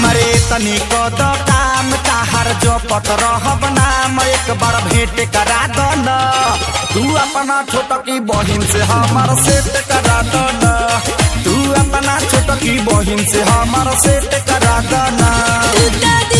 हमरे तनी को तो काम ताहर जो पत रहब नाम एक बार भेंट करा दो न। तू अपना छोटा की बहिन से हमार सेट करा दो न। तू अपना छोटा की बहिन से हमार सेट करा दो न।